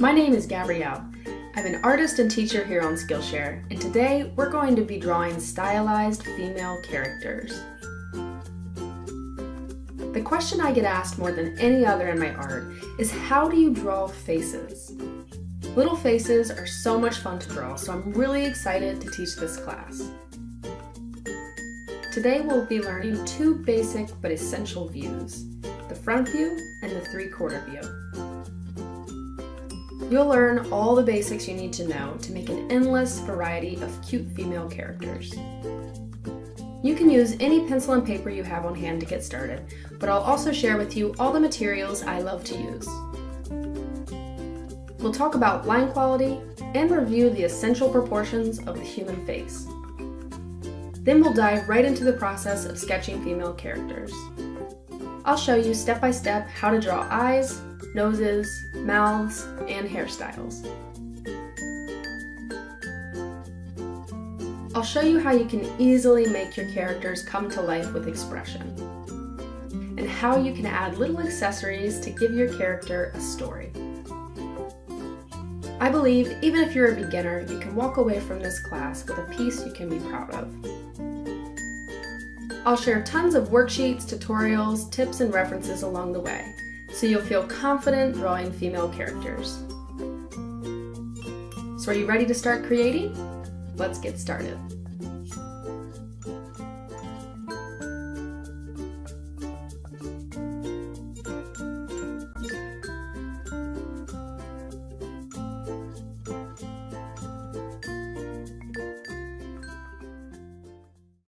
My name is Gabrielle. I'm an artist and teacher here on Skillshare, and today we're going to be drawing stylized female characters. The question I get asked more than any other in my art is, how do you draw faces? Little faces are so much fun to draw, so I'm really excited to teach this class. Today we'll be learning two basic but essential views, the front view and the 3/4 view. You'll learn all the basics you need to know to make an endless variety of cute female characters. You can use any pencil and paper you have on hand to get started, but I'll also share with you all the materials I love to use. We'll talk about line quality and review the essential proportions of the human face. Then we'll dive right into the process of sketching female characters. I'll show you step by step how to draw eyes, noses, mouths, and hairstyles. I'll show you how you can easily make your characters come to life with expression, and how you can add little accessories to give your character a story. I believe even if you're a beginner, you can walk away from this class with a piece you can be proud of. I'll share tons of worksheets, tutorials, tips, and references along the way, so you'll feel confident drawing female characters. So are you ready to start creating? Let's get started.